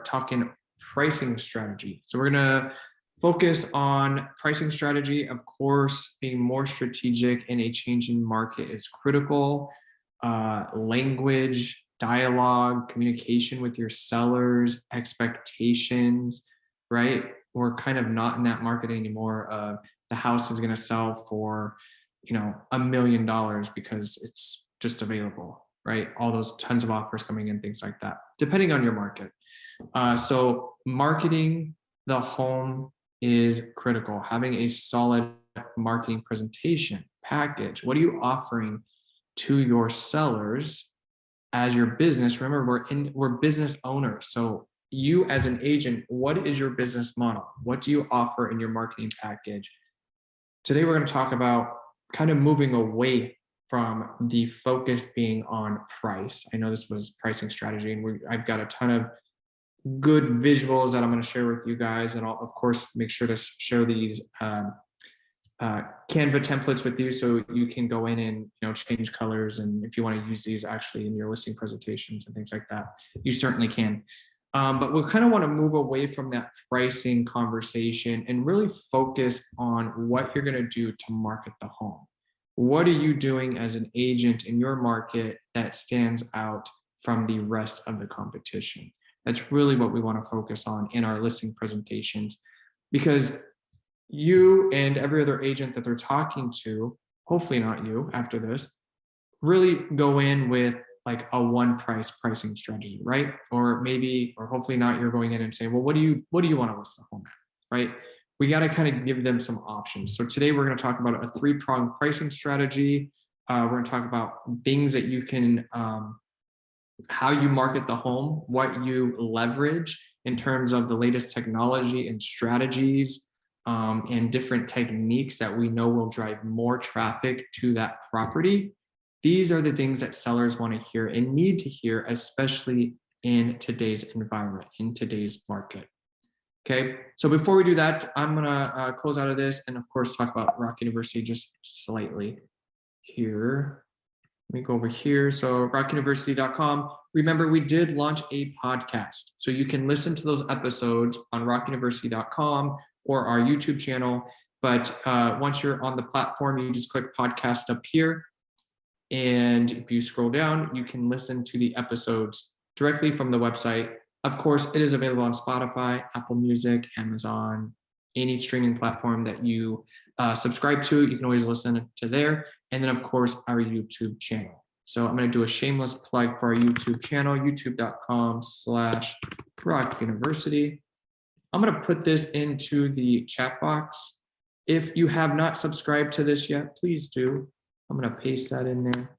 talking pricing strategy. So we're gonna focus on pricing strategy. Of course, being more strategic in a changing market is critical. Language, dialogue, communication with your sellers, expectations, right? We're kind of not in that market anymore. The house is gonna sell for, $1 million because it's just available, right? All those tons of offers coming in, things like that, depending on your market. So marketing the home is critical. Having a solid marketing presentation package. What are you offering to your sellers as your business? Remember, we're business owners. So you as an agent, what is your business model? What do you offer in your marketing package? Today, we're going to talk about kind of moving away from the focus being on price. I know this was pricing strategy, and I've got a ton of good visuals that I'm going to share with you guys, and I'll of course make sure to show these Canva templates with you, so you can go in and change colors, and if you want to use these actually in your listing presentations and things like that, you certainly can. But we kind of want to move away from that pricing conversation and really focus on what you're going to do to market the home. What are you doing as an agent in your market that stands out from the rest of the competition? That's really what we want to focus on in our listing presentations, because you and every other agent that they're talking to, hopefully not you after this, really go in with like a one price pricing strategy, right? Or hopefully not, you're going in and saying, well, what do you want to list the home at, right? We got to kind of give them some options. So today we're going to talk about a 3-pronged pricing strategy. We're going to talk about things that you can, how you market the home, what you leverage in terms of the latest technology and strategies, and different techniques that we know will drive more traffic to that property. These are the things that sellers want to hear and need to hear, especially in today's environment, in today's market. Okay, so before we do that, I'm gonna close out of this and of course talk about Rock University just slightly here. Let me go over here. So rockuniversity.com. Remember, we did launch a podcast, so you can listen to those episodes on rockuniversity.com or our YouTube channel. But once you're on the platform, you just click podcast up here. And if you scroll down, you can listen to the episodes directly from the website. Of course, it is available on Spotify, Apple Music, Amazon, any streaming platform that you subscribe to. You can always listen to there. And then, of course, our YouTube channel. So I'm going to do a shameless plug for our YouTube channel, youtube.com/Rock University. I'm going to put this into the chat box. If you have not subscribed to this yet, please do. I'm going to paste that in there.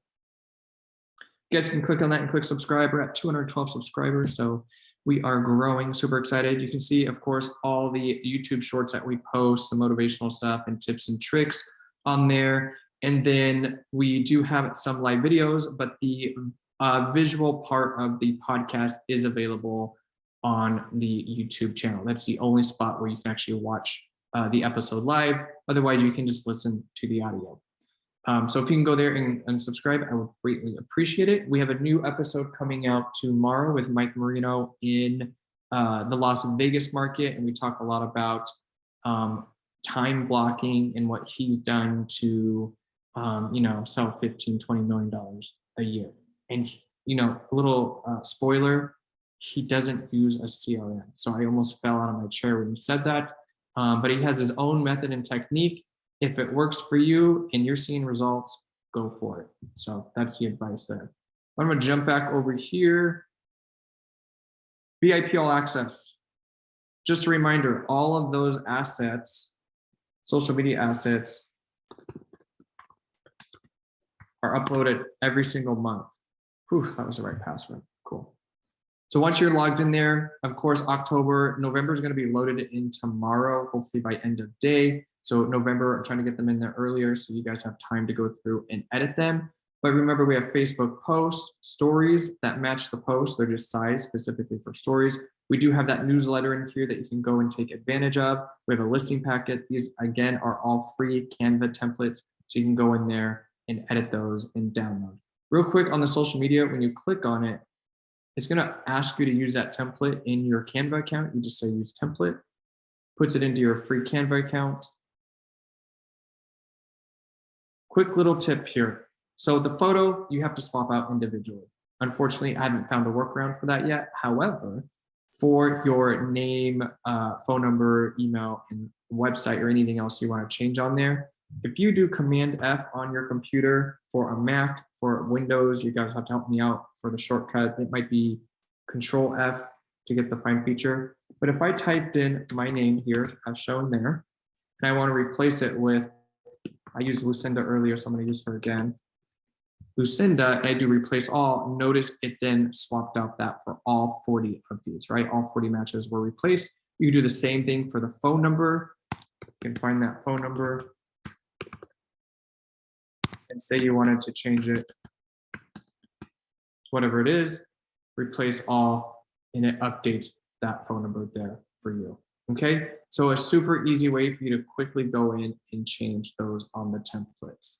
You guys can click on that and click subscribe. We're at 212 subscribers, so we are growing. Super excited. You can see, of course, all the YouTube shorts that we post, some motivational stuff and tips and tricks on there. And then we do have some live videos, but the visual part of the podcast is available on the YouTube channel. That's the only spot where you can actually watch the episode live. Otherwise, you can just listen to the audio. So if you can go there and subscribe, I would greatly appreciate it. We have a new episode coming out tomorrow with Mike Marino in the Las Vegas market, and we talk a lot about time blocking and what he's done to sell $15-20 million a year. And a little spoiler, he doesn't use a CRM. So I almost fell out of my chair when he said that. But he has his own method and technique. If it works for you and you're seeing results, go for it. So that's the advice there. I'm going to jump back over here. VIP All Access. Just a reminder, all of those assets, social media assets, are uploaded every single month. Whew, that was the right password. Cool. So once you're logged in there, of course, November is going to be loaded in tomorrow, hopefully by end of day. So November, I'm trying to get them in there earlier so you guys have time to go through and edit them. But remember, we have Facebook posts, stories that match the post. They're just sized specifically for stories. We do have that newsletter in here that you can go and take advantage of. We have a listing packet. These, again, are all free Canva templates. So you can go in there and edit those and download. Real quick on the social media, when you click on it, It's going to ask you to use that template in your Canva account. You just say use template, puts it into your free Canva account. Quick little tip here. So the photo, you have to swap out individually. Unfortunately, I haven't found a workaround for that yet. However, for your name, phone number, email, and website, or anything else you want to change on there, if you do Command F on your computer for a Mac, for Windows, you guys have to help me out for the shortcut. It might be Control F to get the find feature. But if I typed in my name here, as shown there, and I want to replace it with, I used Lucinda earlier, so I'm going to use her again. Lucinda, and I do replace all, notice it then swapped out that for all 40 of these, right? All 40 matches were replaced. You do the same thing for the phone number. You can find that phone number and say you wanted to change it to whatever it is, replace all, and it updates that phone number there for you. Okay, so a super easy way for you to quickly go in and change those on the templates.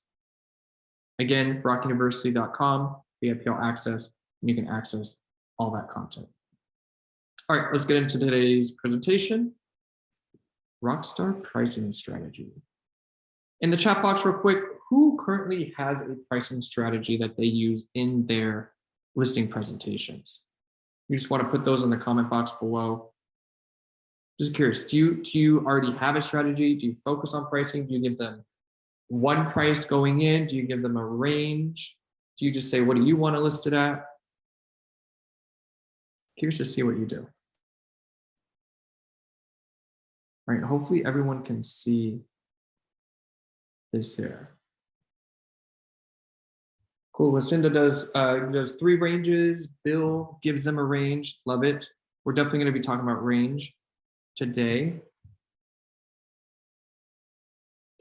Again, rockuniversity.com, VIP All Access, and you can access all that content. All right, let's get into today's presentation. ROCSTAR pricing strategy. In the chat box real quick, who currently has a pricing strategy that they use in their listing presentations? You just want to put those in the comment box below. Just curious, do you already have a strategy? Do you focus on pricing? Do you give them one price going in? Do you give them a range? Do you just say, what do you want to list it at? Curious to see what you do. All right, hopefully everyone can see this here. Cool, Lucinda does 3 ranges. Bill gives them a range, love it. We're definitely gonna be talking about range today.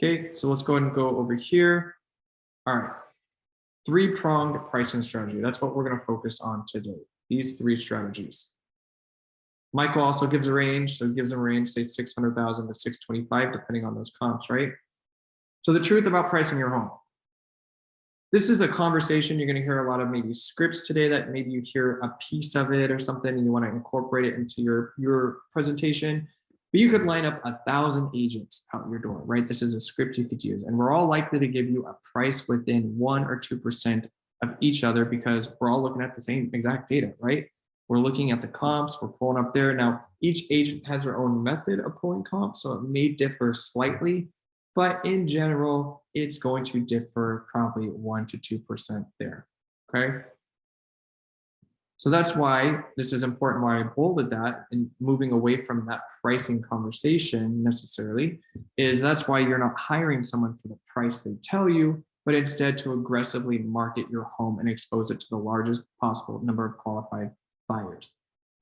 Okay, so let's go ahead and go over here. All right, 3-pronged pricing strategy. That's what we're gonna focus on today, these 3 strategies. Michael also gives a range, so he gives them a range, say 600,000 to 625, depending on those comps, right? So the truth about pricing your home. This is a conversation you're going to hear a lot of maybe scripts today that maybe you hear a piece of it or something and you want to incorporate it into your presentation. But you could line up 1,000 agents out your door, right? This is a script you could use. And we're all likely to give you a price within 1 or 2% of each other because we're all looking at the same exact data, right? We're looking at the comps, we're pulling up there. Now, each agent has their own method of pulling comps, so it may differ slightly. But in general, it's going to differ probably 1 to 2% there, okay? So that's why this is important, why I bolded that and moving away from that pricing conversation necessarily, is that's why you're not hiring someone for the price they tell you, but instead to aggressively market your home and expose it to the largest possible number of qualified buyers.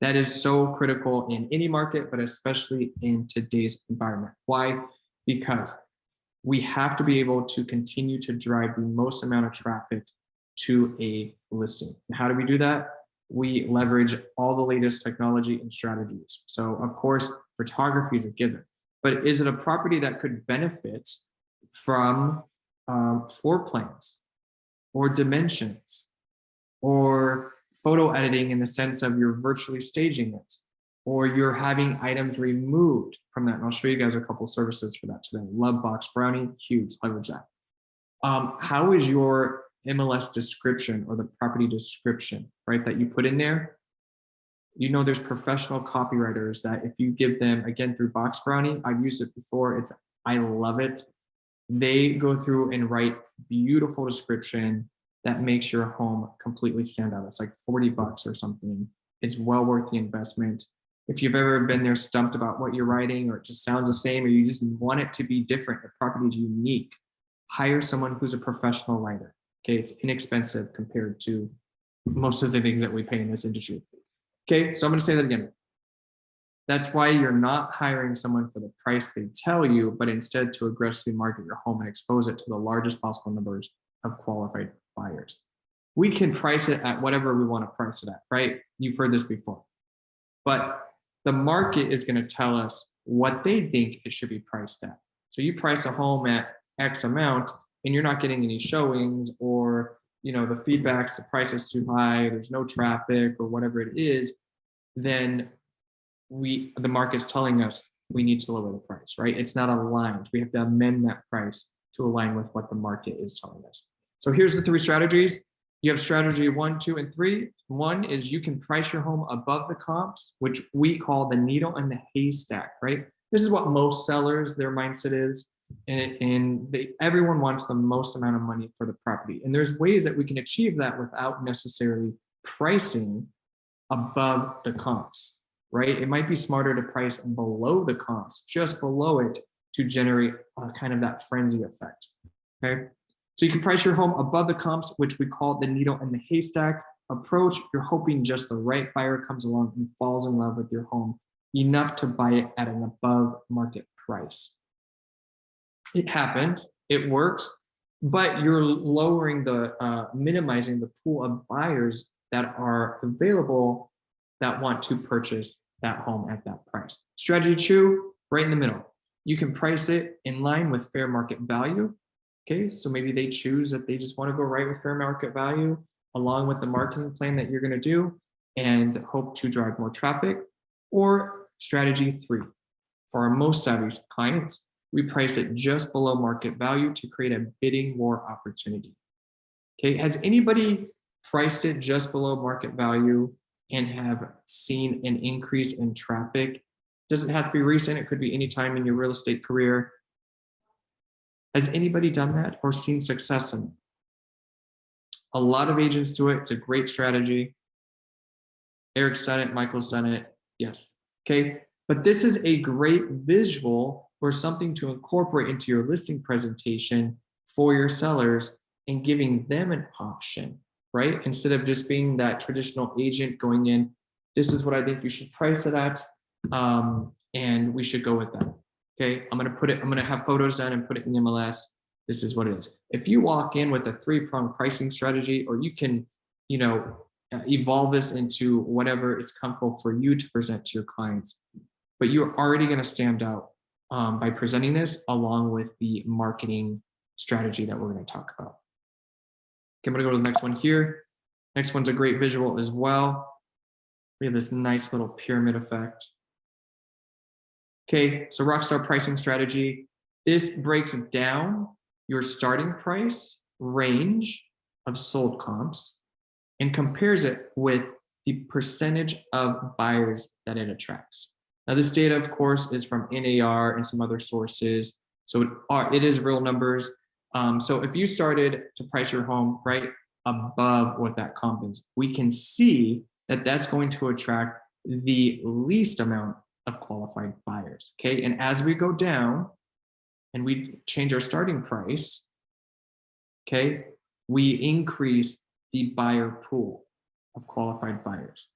That is so critical in any market, but especially in today's environment. Why? Because we have to be able to continue to drive the most amount of traffic to a listing. And how do we do that? We leverage all the latest technology and strategies. So of course, photography is a given, but is it a property that could benefit from floor plans or dimensions or photo editing in the sense of you're virtually staging it, or you're having items removed from that? And I'll show you guys a couple services for that today. Love Box Brownie, huge, leverage that. How is your MLS description or the property description, right, that you put in there? You know, there's professional copywriters that if you give them, again, through Box Brownie, I've used it before, I love it. They go through and write beautiful description that makes your home completely stand out. It's like 40 bucks or something. It's well worth the investment. If you've ever been there stumped about what you're writing, or it just sounds the same, or you just want it to be different, the property is unique, hire someone who's a professional writer. Okay, it's inexpensive compared to most of the things that we pay in this industry. Okay, so I'm going to say that again. That's why you're not hiring someone for the price they tell you, but instead to aggressively market your home and expose it to the largest possible numbers of qualified buyers. We can price it at whatever we want to price it at, right? You've heard this before. But the market is going to tell us what they think it should be priced at. So you price a home at X amount and you're not getting any showings, or the feedback's the price is too high, there's no traffic or whatever it is, then the market's telling us we need to lower the price, right? It's not aligned. We have to amend that price to align with what the market is telling us. So here's the 3 strategies. You have strategy 1, 2, and 3. 1 is you can price your home above the comps, which we call the needle in the haystack, right? This is what most sellers, their mindset is. And everyone wants the most amount of money for the property. And there's ways that we can achieve that without necessarily pricing above the comps, right? It might be smarter to price below the comps, just below it, to generate kind of that frenzy effect, okay? So you can price your home above the comps, which we call the needle in the haystack approach. You're hoping just the right buyer comes along and falls in love with your home enough to buy it at an above market price. It happens, it works, but you're lowering minimizing the pool of buyers that are available that want to purchase that home at that price. Strategy 2, right in the middle. You can price it in line with fair market value. Okay, so maybe they choose that they just want to go right with fair market value along with the marketing plan that you're going to do and hope to drive more traffic. Or strategy 3, for our most savvy clients, we price it just below market value to create a bidding war opportunity. Okay, has anybody priced it just below market value and have seen an increase in traffic? Doesn't have to be recent, it could be any time in your real estate career. Has anybody done that or seen success in it? A lot of agents do it. It's a great strategy. Eric's done it, Michael's done it. Yes. Okay. But this is a great visual or something to incorporate into your listing presentation for your sellers and giving them an option, right? Instead of just being that traditional agent going in, this is what I think you should price it at, and we should go with that. Okay, I'm gonna have photos done and put it in the MLS. This is what it is. If you walk in with a 3-pronged pricing strategy, or you can, evolve this into whatever is comfortable for you to present to your clients, but you're already gonna stand out by presenting this along with the marketing strategy that we're gonna talk about. Okay, I'm gonna go to the next one here. Next one's a great visual as well. We have this nice little pyramid effect. Okay, so ROCSTAR pricing strategy. This breaks down your starting price range of sold comps and compares it with the percentage of buyers that it attracts. Now, this data, of course, is from NAR and some other sources. So it is real numbers. So if you started to price your home right above what that comp is, we can see that that's going to attract the least amount of qualified buyers. Okay, and as we go down and we change our starting price, okay, we increase the buyer pool of qualified buyers.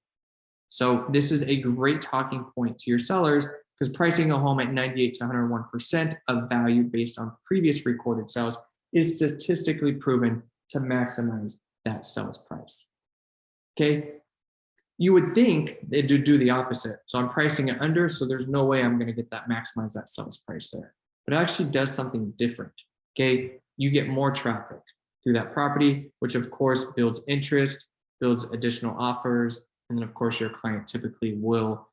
So this is a great talking point to your sellers, because pricing a home at 98 to 101% of value based on previous recorded sales is statistically proven to maximize that sales price. Okay, you would think they'd do the opposite. So I'm pricing it under, so there's no way I'm going to get that maximize that sales price there. But it actually does something different. Okay, you get more traffic through that property, which of course builds interest, builds additional offers, and then of course your client typically will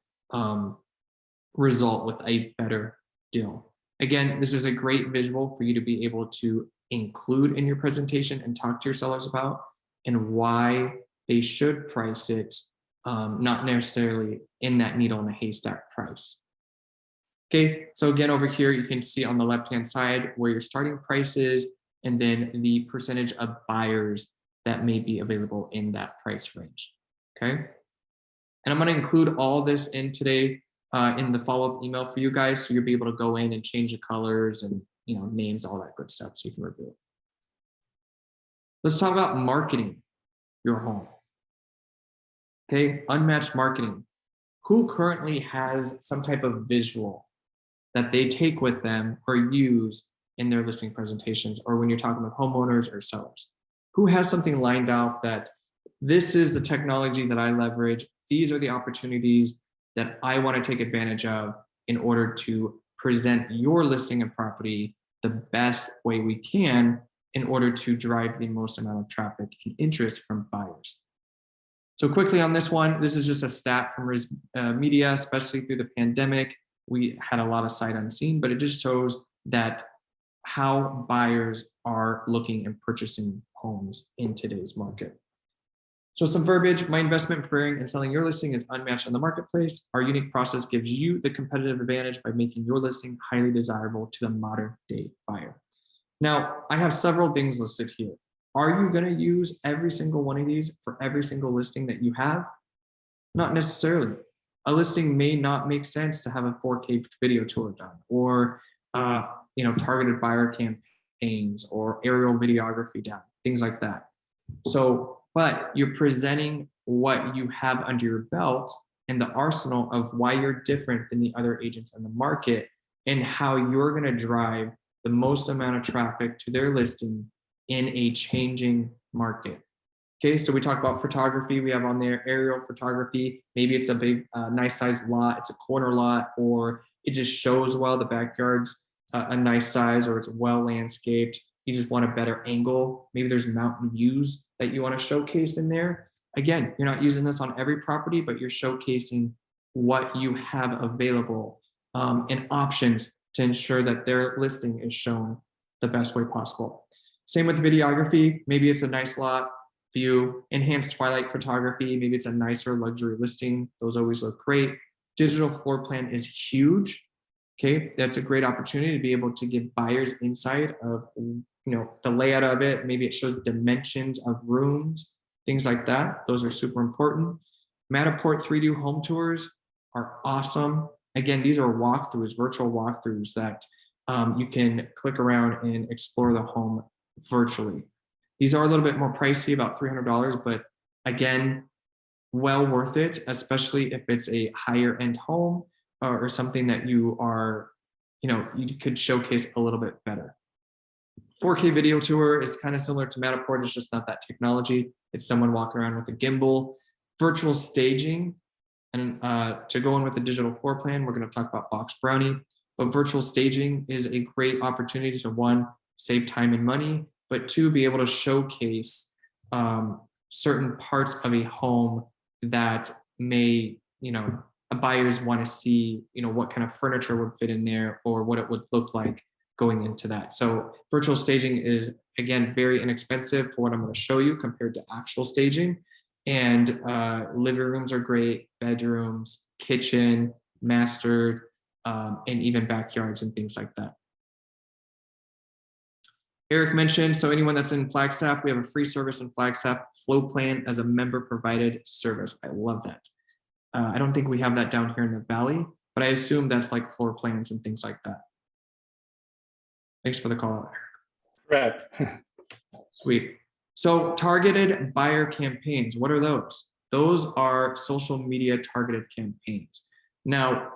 result with a better deal. Again, this is a great visual for you to be able to include in your presentation and talk to your sellers about, and why they should price it not necessarily in that needle in the haystack price. Okay, so again, over here, you can see on the left-hand side where your starting price is, and then the percentage of buyers that may be available in that price range, okay? And I'm gonna include all this in today in the follow-up email for you guys, so you'll be able to go in and change the colors and names, all that good stuff, so you can review it. Let's talk about marketing your home. Okay, unmatched marketing. Who currently has some type of visual that they take with them or use in their listing presentations, or when you're talking with homeowners or sellers? Who has something lined out that this is the technology that I leverage, these are the opportunities that I want to take advantage of in order to present your listing and property the best way we can in order to drive the most amount of traffic and interest from buyers. So quickly on this one, this is just a stat from media, especially through the pandemic. We had a lot of sight unseen, but it just shows that how buyers are looking and purchasing homes in today's market. So some verbiage: my investment in preparing and selling your listing is unmatched on the marketplace. Our unique process gives you the competitive advantage by making your listing highly desirable to the modern day buyer. Now, I have several things listed here. Are you going to use every single one of these for every single listing that you have? Not necessarily. A listing may not make sense to have a 4K video tour done, or targeted buyer campaigns or aerial videography done, things like that. So, but you're presenting what you have under your belt and the arsenal of why you're different than the other agents in the market, and how you're going to drive the most amount of traffic to their listing in a changing market. Okay, so we talked about photography. We have on there aerial photography. Maybe it's a big, nice sized lot. It's a corner lot, or it just shows well. The backyard's a nice size, or it's well landscaped. You just want a better angle. Maybe there's mountain views that you want to showcase in there. Again, you're not using this on every property, but you're showcasing what you have available and options to ensure that their listing is shown the best way possible. Same with videography. Maybe it's a nice lot view, enhanced twilight photography. Maybe it's a nicer luxury listing. Those always look great. Digital floor plan is huge. Okay, that's a great opportunity to be able to give buyers insight of the layout of it. Maybe it shows dimensions of rooms, things like that. Those are super important. Matterport 3D home tours are awesome. Again, these are walkthroughs, virtual walkthroughs that you can click around and explore the home virtually. These are a little bit more pricey, about $300, but again, well worth it, especially if it's a higher end home or something that you are, you could showcase a little bit better. 4K video tour is kind of similar to Matterport. It's just not that technology. It's someone walking around with a gimbal. Virtual staging, and to go in with the digital floor plan, we're going to talk about Box Brownie. But virtual staging is a great opportunity to, one, save time and money, but two, be able to showcase certain parts of a home that may, buyers want to see, what kind of furniture would fit in there or what it would look like going into that. So virtual staging is, again, very inexpensive for what I'm going to show you compared to actual staging. And living rooms are great, bedrooms, kitchen, master, and even backyards and things like that. Eric mentioned, so anyone that's in Flagstaff, we have a free service in Flagstaff, Flow Plan as a member provided service. I love that. I don't think we have that down here in the Valley, but I assume that's like floor plans and things like that. Thanks for the call out, Eric. Correct. Sweet. So targeted buyer campaigns, what are those? Those are social media targeted campaigns. Now,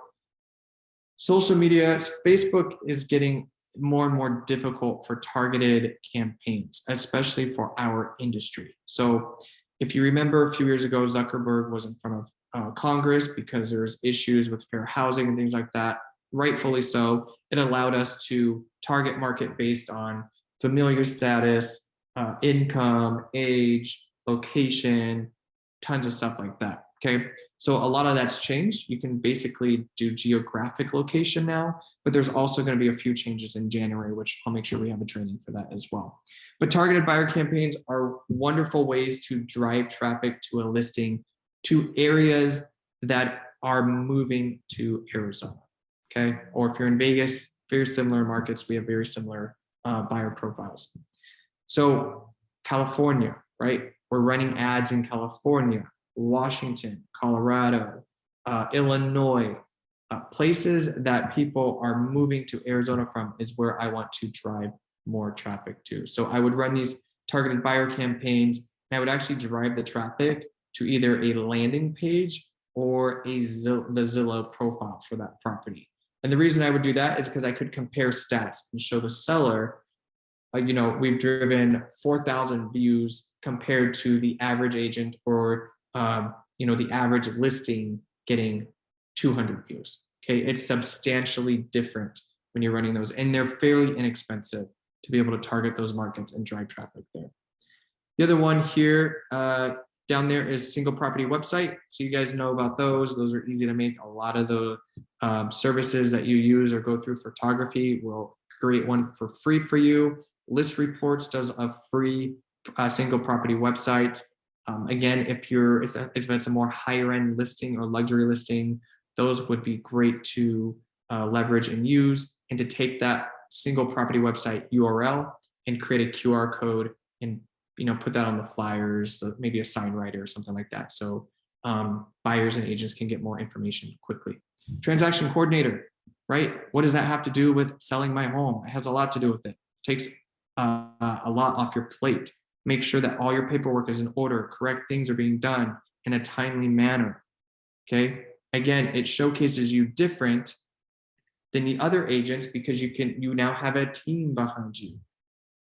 social media, Facebook is getting more and more difficult for targeted campaigns, especially for our industry. So if you remember a few years ago, Zuckerberg was in front of Congress because there's issues with fair housing and things like that. Rightfully so. It allowed us to target market based on familiar status, income, age, location, tons of stuff like that. Okay, so a lot of that's changed. You can basically do geographic location now, but there's also going to be a few changes in January, which I'll make sure we have a training for that as well. But targeted buyer campaigns are wonderful ways to drive traffic to a listing to areas that are moving to Arizona. Okay, or if you're in Vegas, very similar markets, we have very similar buyer profiles. So California, right? We're running ads in California, Washington, Colorado, Illinois, places that people are moving to Arizona from is where I want to drive more traffic to. So I would run these targeted buyer campaigns, and I would actually drive the traffic to either a landing page or the Zillow profile for that property. And the reason I would do that is because I could compare stats and show the seller, we've driven 4,000 views compared to the average agent or, the average listing getting 200 views. Okay, it's substantially different when you're running those, and they're fairly inexpensive. to be able to target those markets and drive traffic there. The other one here down there is single property website. So you guys know about those. Those are easy to make. A lot of the services that you use or go through photography will create one for free for you. List Reports does a free single property website. Again, if it's a more higher end listing or luxury listing, those would be great to leverage and use, and to take that single property website URL and create a QR code and put that on the flyers, so maybe a sign writer or something like that. So buyers and agents can get more information quickly. Transaction coordinator, right? What does that have to do with selling my home? It has a lot to do with it. It takes a lot off your plate. Make sure that all your paperwork is in order, correct things are being done in a timely manner. Okay. Again, it showcases you different than the other agents because you now have a team behind you.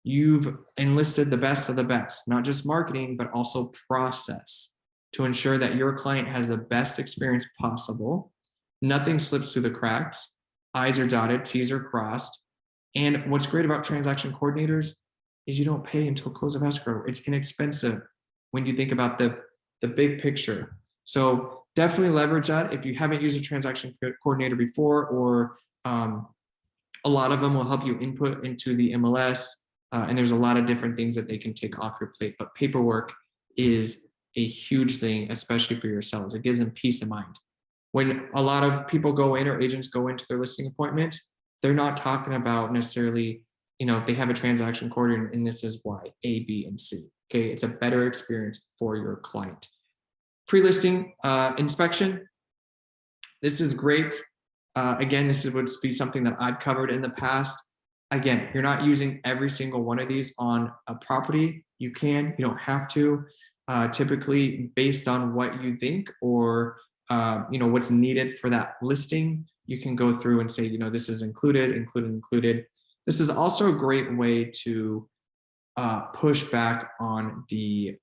You've enlisted the best of the best, not just marketing, but also process to ensure that your client has the best experience possible. Nothing slips through the cracks. I's are dotted, T's are crossed. And what's great about transaction coordinators is you don't pay until close of escrow. It's inexpensive when you think about the big picture. So definitely leverage that. If you haven't used a transaction coordinator before, or a lot of them will help you input into the MLS. And there's a lot of different things that they can take off your plate, but paperwork is a huge thing, especially for your sellers. It gives them peace of mind. When a lot of people go in, or agents go into their listing appointments, they're not talking about necessarily, they have a transaction coordinator and this is why, A, B, and C. Okay, it's a better experience for your client. Pre-listing inspection. This is great. Again, this would be something that I've covered in the past. Again, you're not using every single one of these on a property. You don't have to. Typically, based on what you think or what's needed for that listing, you can go through and say, this is included. This is also a great way to push back on the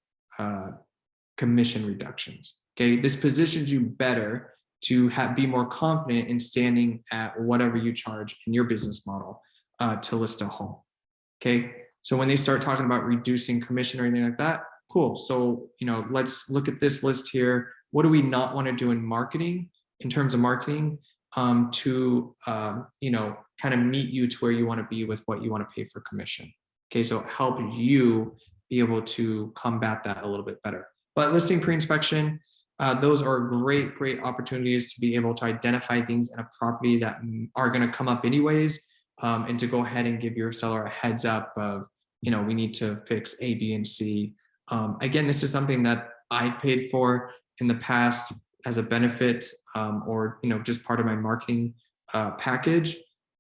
commission reductions. Okay, this positions you better to be more confident in standing at whatever you charge in your business model to list a home. Okay, so when they start talking about reducing commission or anything like that, cool. So let's look at this list here. What do we not want to do in marketing, in terms of marketing, to kind of meet you to where you want to be with what you want to pay for commission. Okay, so help you be able to combat that a little bit better. But listing pre-inspection, those are great opportunities to be able to identify things in a property that are going to come up anyways, and to go ahead and give your seller a heads up of, we need to fix A, B, and C. Again, this is something that I paid for in the past as a benefit, or just part of my marketing package.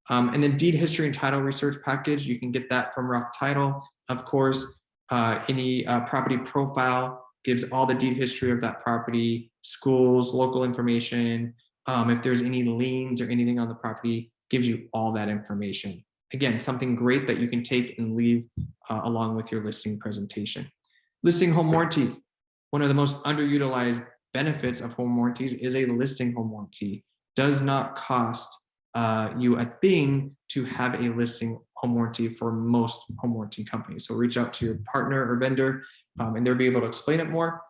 And then deed history and title research package, you can get that from ROCSTAR. Of course, any property profile gives all the deed history of that property, schools, local information. If there's any liens or anything on the property, gives you all that information. Again, something great that you can take and leave along with your listing presentation. Listing home warranty. One of the most underutilized benefits of home warranties is a listing home warranty. Does not cost you a thing to have a listing home warranty for most home warranty companies. So reach out to your partner or vendor, and they'll be able to explain it more.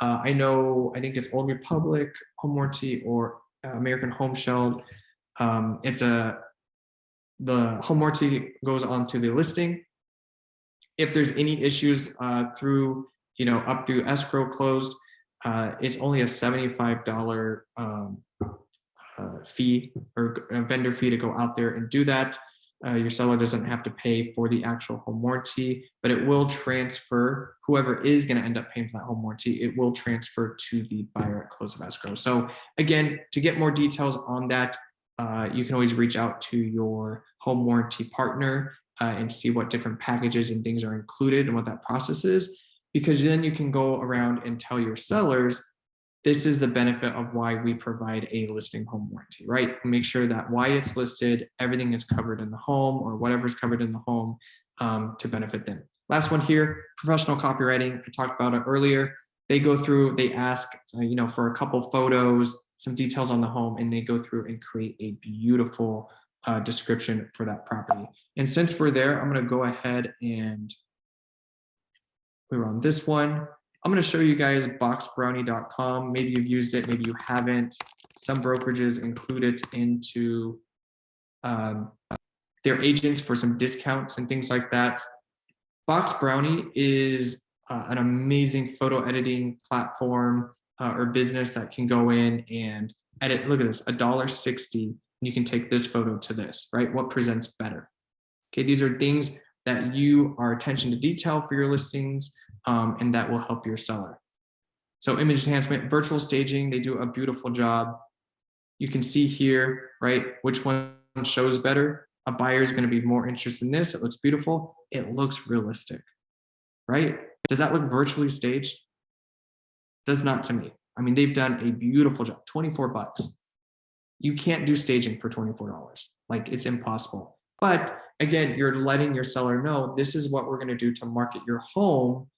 I think it's Old Republic Home Warranty or American Home Shield. The home warranty goes on to the listing. If there's any issues through, up through escrow closed, it's only a $75 fee or a vendor fee to go out there and do that. Your seller doesn't have to pay for the actual home warranty, but it will transfer, whoever is going to end up paying for that home warranty, it will transfer to the buyer at close of escrow. So again, to get more details on that, you can always reach out to your home warranty partner and see what different packages and things are included and what that process is, because then you can go around and tell your sellers, this is the benefit of why we provide a listing home warranty, right? Make sure that why it's listed, everything is covered in the home or whatever's covered in the home to benefit them. Last one here, professional copywriting. I talked about it earlier. They go through, they ask, for a couple photos, some details on the home, and they go through and create a beautiful description for that property. And since we're there, I'm going to go ahead and we were on this one. I'm going to show you guys boxbrownie.com. Maybe you've used it, maybe you haven't. Some brokerages include it into their agents for some discounts and things like that. Box Brownie is an amazing photo editing platform or business that can go in and edit. Look at this, $1.60. You can take this photo to this, right? What presents better? Okay, these are things that you are attention to detail for your listings, and that will help your seller. So image enhancement, virtual staging, they do a beautiful job. You can see here, right, which one shows better. A buyer is going to be more interested in this. It looks beautiful. It looks realistic, right? Does that look virtually staged? Does not to me. I mean, they've done a beautiful job. 24 bucks. You can't do staging for $24. Like, it's impossible. But again, you're letting your seller know this is what we're going to do to market your home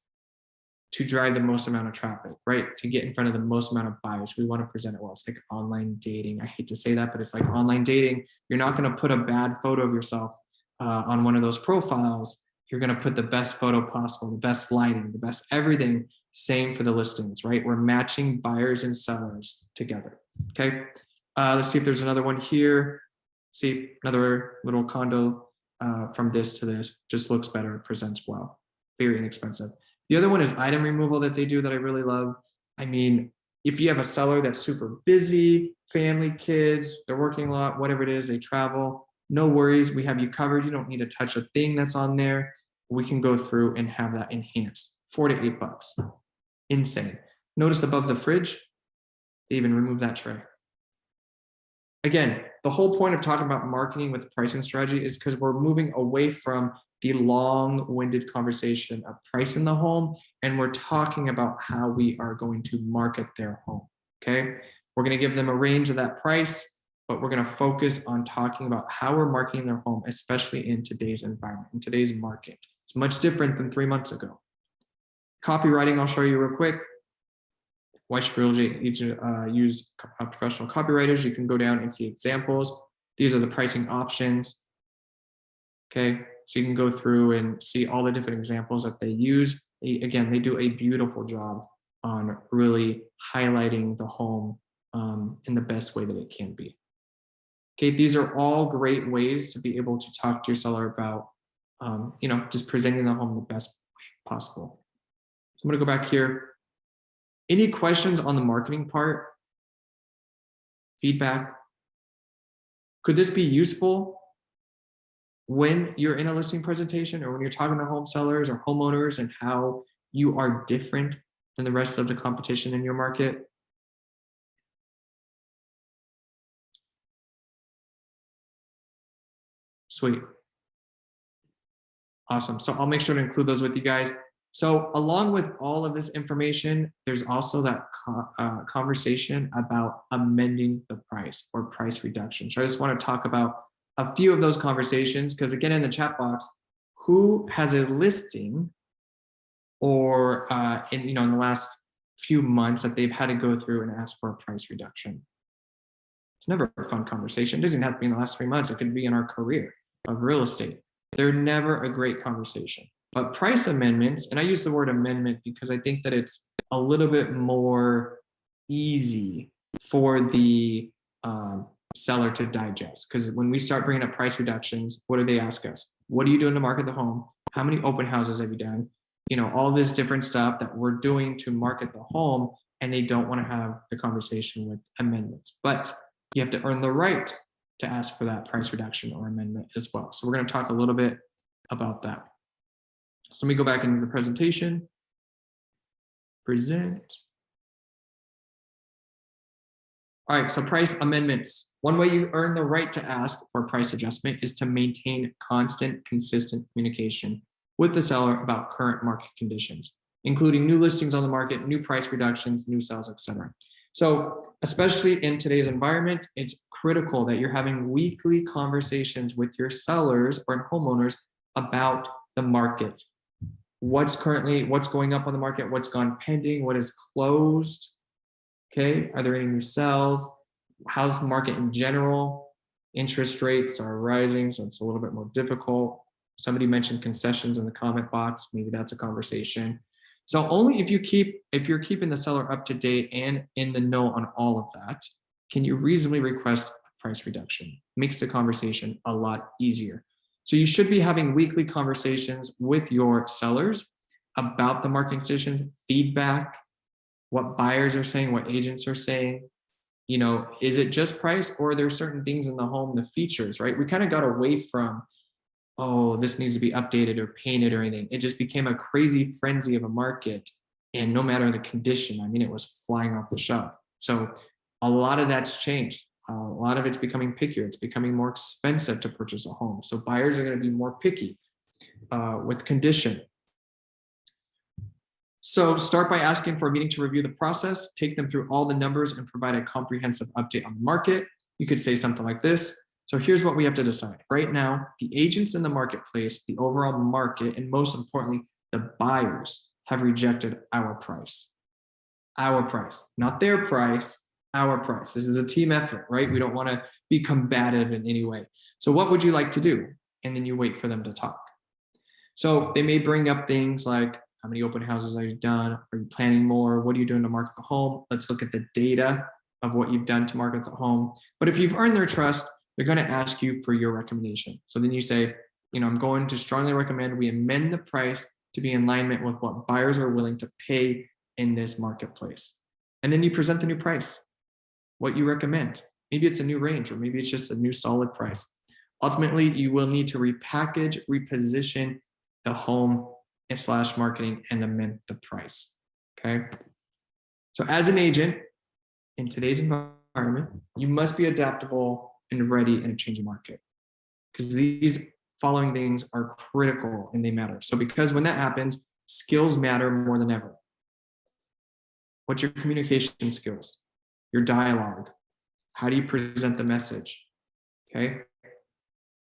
to drive the most amount of traffic, right? To get in front of the most amount of buyers. We want to present it well. It's like online dating. I hate to say that, but it's like online dating. You're not going to put a bad photo of yourself on one of those profiles. You're going to put the best photo possible, the best lighting, the best everything. Same for the listings, right? We're matching buyers and sellers together. Okay. Let's see if there's another one here. See, another little condo from this to this. Just looks better, presents well. Very inexpensive. The other one is item removal that they do that I really love. I mean, if you have a seller that's super busy, family, kids, they're working a lot, whatever it is, they travel, no worries. We have you covered. You don't need to touch a thing that's on there. We can go through and have that enhanced. $4 to $8. Insane. Notice above the fridge, they even remove that tray. Again, the whole point of talking about marketing with pricing strategy is because we're moving away from the long-winded conversation of pricing the home, and we're talking about how we are going to market their home, okay? We're gonna give them a range of that price, but we're gonna focus on talking about how we're marketing their home, especially in today's environment, in today's market. It's much different than 3 months ago. Copywriting, I'll show you real quick. Why should real estate use professional copywriters? You can go down and see examples. These are the pricing options, okay? So you can go through and see all the different examples that they use. Again, they do a beautiful job on really highlighting the home in the best way that it can be. Okay, these are all great ways to be able to talk to your seller about, just presenting the home the best way possible. So I'm gonna go back here. Any questions on the marketing part? Feedback? Could this be useful when you're in a listing presentation or when you're talking to home sellers or homeowners and how you are different than the rest of the competition in your market? Sweet. Awesome. So I'll make sure to include those with you guys. So along with all of this information, there's also that conversation about amending the price or price reduction. So I just want to talk about a few of those conversations, because again, in the chat box, who has a listing or in the last few months that they've had to go through and ask for a price reduction? It's never a fun conversation. It doesn't have to be in the last 3 months. It could be in our career of real estate. They're never a great conversation. But price amendments, and I use the word amendment because I think that it's a little bit more easy for the seller to digest. Because when we start bringing up price reductions, what do they ask us? What are you doing to market the home? How many open houses have you done? All this different stuff that we're doing to market the home, and they don't want to have the conversation with amendments. But you have to earn the right to ask for that price reduction or amendment as well. So we're going to talk a little bit about that. So let me go back into the presentation. Present. All right, so price amendments. One way you earn the right to ask for a price adjustment is to maintain constant, consistent communication with the seller about current market conditions, including new listings on the market, new price reductions, new sales, etc. So especially in today's environment, it's critical that you're having weekly conversations with your sellers or homeowners about the market. What's going up on the market, what's gone pending, what is closed, okay? Are there any new sales? How's the market in general? Interest rates are rising, so it's a little bit more difficult. Somebody mentioned concessions in the comment box. Maybe that's a conversation. So only if you're keeping the seller up to date and in the know on all of that, can you reasonably request a price reduction. Makes the conversation a lot easier. So you should be having weekly conversations with your sellers about the market conditions, feedback, what buyers are saying, what agents are saying. You know, is it just price, or are there certain things in the home, the features, right? We kind of got away from, oh, this needs to be updated or painted or anything. It just became a crazy frenzy of a market. And no matter the condition, I mean, it was flying off the shelf. So a lot of that's changed. A lot of it's becoming pickier. It's becoming more expensive to purchase a home. So buyers are going to be more picky with condition. So start by asking for a meeting to review the process, take them through all the numbers and provide a comprehensive update on the market. You could say something like this. So here's what we have to decide. Right now, the agents in the marketplace, the overall market, and most importantly, the buyers have rejected our price. Our price, not their price, our price. This is a team effort, right? We don't want to be combative in any way. So what would you like to do? And then you wait for them to talk. So they may bring up things like, how many open houses have you done? Are you planning more? What are you doing to market the home? Let's look at the data of what you've done to market the home. But if you've earned their trust, they're going to ask you for your recommendation. So then you say, you know, I'm going to strongly recommend we amend the price to be in alignment with what buyers are willing to pay in this marketplace. And then you present the new price, what you recommend. Maybe it's a new range, or maybe it's just a new solid price. Ultimately, you will need to repackage, reposition the home / marketing and amend the price. Okay. So as an agent in today's environment, you must be adaptable and ready in a changing market, because these following things are critical and they matter. So because when that happens, skills matter more than ever. What's your communication skills? Your dialogue? How do you present the message? Okay.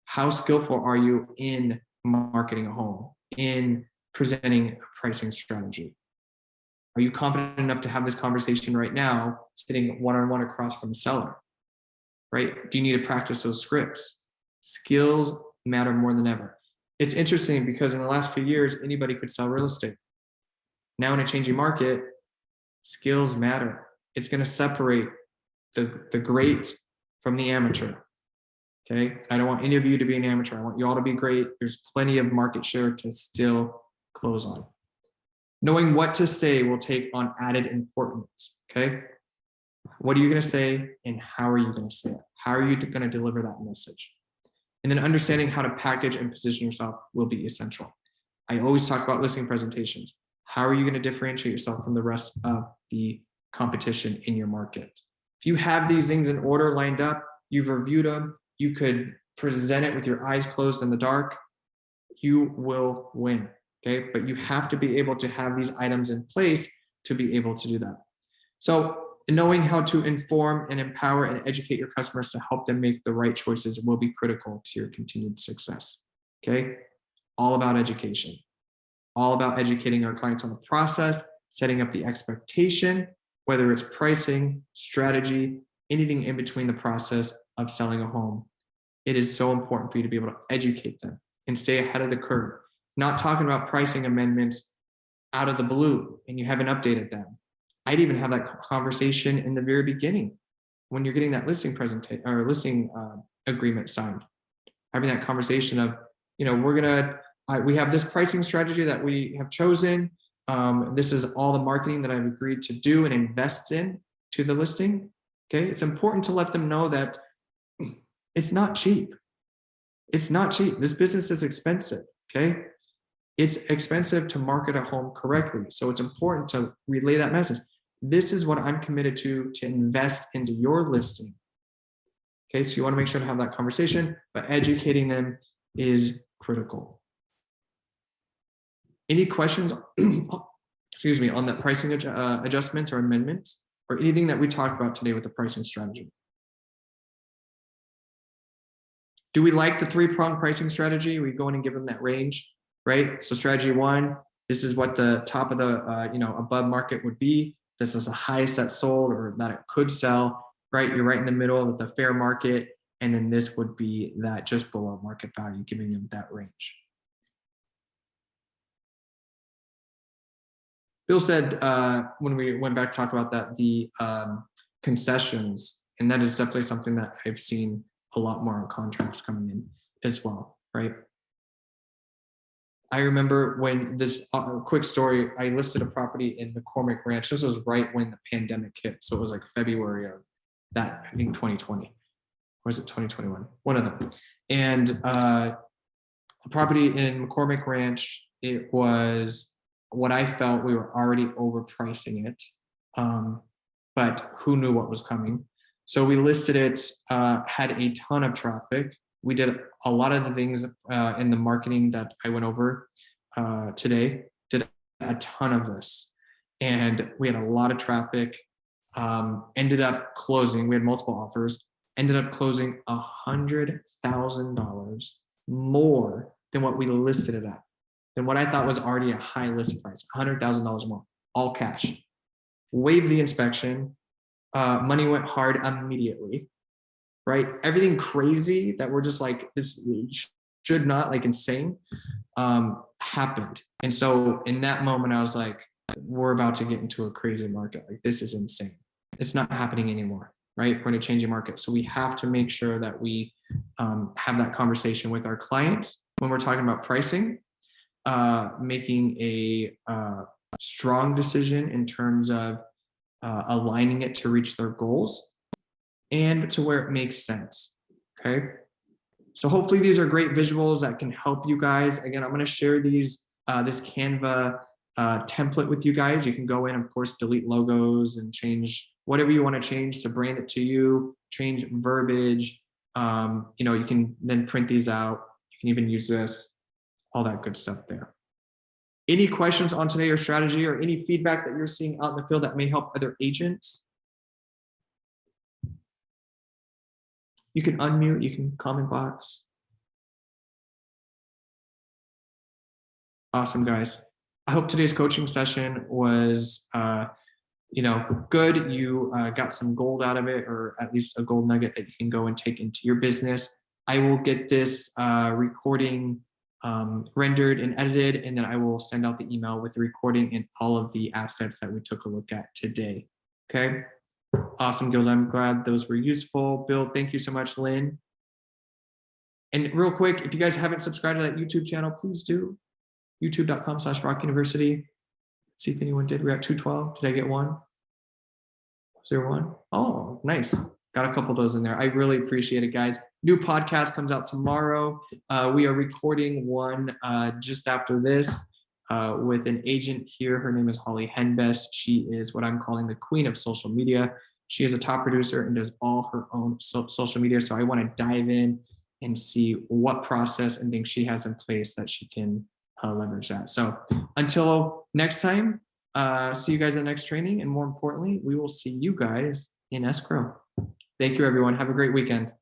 How skillful are you in marketing a home, in presenting a pricing strategy? Are you confident enough to have this conversation right now, sitting one-on-one across from the seller? Right? Do you need to practice those scripts? Skills matter more than ever. It's interesting because in the last few years, anybody could sell real estate. Now in a changing market, skills matter. It's going to separate the great from the amateur. Okay. I don't want any of you to be an amateur. I want you all to be great. There's plenty of market share to still close on. Knowing what to say will take on added importance. Okay. What are you going to say and how are you going to say it? How are you going to deliver that message? And then understanding how to package and position yourself will be essential. I always talk about listing presentations. How are you going to differentiate yourself from the rest of the competition in your market? If you have these things in order lined up, you've reviewed them, you could present it with your eyes closed in the dark, you will win. Okay. But you have to be able to have these items in place to be able to do that. So knowing how to inform and empower and educate your customers to help them make the right choices will be critical to your continued success. Okay. All about education, all about educating our clients on the process, setting up the expectation, whether it's pricing, strategy, anything in between the process of selling a home. It is so important for you to be able to educate them and stay ahead of the curve. Not talking about pricing amendments out of the blue and you haven't updated them. I'd even have that conversation in the very beginning when you're getting that listing presentation or listing agreement signed. Having that conversation of, you know, we have this pricing strategy that we have chosen. This is all the marketing that I've agreed to do and invest in to the listing. Okay, it's important to let them know that it's not cheap. It's not cheap. This business is expensive. Okay, it's expensive to market a home correctly. So it's important to relay that message. This is what I'm committed to invest into your listing. Okay, so you want to make sure to have that conversation, but educating them is critical. Any questions, excuse me, on the pricing adjustments or amendments or anything that we talked about today with the pricing strategy? Do we like the 3-pronged pricing strategy? We go in and give them that range, right? So strategy 1, this is what the top of the, above market would be. This is the highest that sold or that it could sell, right? You're right in the middle of the fair market. And then this would be that just below market value, giving them that range. Bill said when we went back to talk about that, the concessions, and that is definitely something that I've seen a lot more on contracts coming in as well, right? I remember when this quick story, I listed a property in McCormick Ranch. This was right when the pandemic hit. So it was like February of that, I think 2020, or was it 2021? One of them. And a property in McCormick Ranch, it was what I felt we were already overpricing it. But who knew what was coming? So we listed it, had a ton of traffic. We did a lot of the things in the marketing that I went over today, did a ton of this. And we had a lot of traffic, ended up closing, we had multiple offers, ended up closing $100,000 more than what we listed it at, than what I thought was already a high list price, $100,000 more, all cash. Waived the inspection, money went hard immediately, right? Everything crazy that we're just like, this should not, like insane, happened. And so in that moment, I was like, we're about to get into a crazy market. Like, this is insane. It's not happening anymore, right? We're in a changing market. So we have to make sure that we have that conversation with our clients when we're talking about pricing, making a strong decision in terms of aligning it to reach their goals and to where it makes sense. Okay. So hopefully these are great visuals that can help you guys. Again, I'm going to share these, this Canva template with you guys. You can go in, of course, delete logos and change whatever you want to change to brand it to you, change verbiage. You can then print these out. You can even use this, all that good stuff there. Any questions on today or strategy, or any feedback that you're seeing out in the field that may help other agents? You can unmute, you can comment box. Awesome, guys. I hope today's coaching session was good. You got some gold out of it, or at least a gold nugget that you can go and take into your business. I will get this recording rendered and edited, and then I will send out the email with the recording and all of the assets that we took a look at today. Okay. Awesome, Gilda. I'm glad those were useful. Bill, thank you so much. Lynn. And real quick, if you guys haven't subscribed to that YouTube channel, please do. youtube.com/ROC See if anyone did. We're at 212. Did I get one? Was there one? Oh, nice. Got a couple of those in there. I really appreciate it, guys. New podcast comes out tomorrow. We are recording one just after this with an agent here. Her name is Holly Henbest. She is what I'm calling the queen of social media. She is a top producer and does all her own social media. So I want to dive in and see what process and things she has in place that she can leverage that. So until next time, see you guys in the next training. And more importantly, we will see you guys in escrow. Thank you, everyone. Have a great weekend.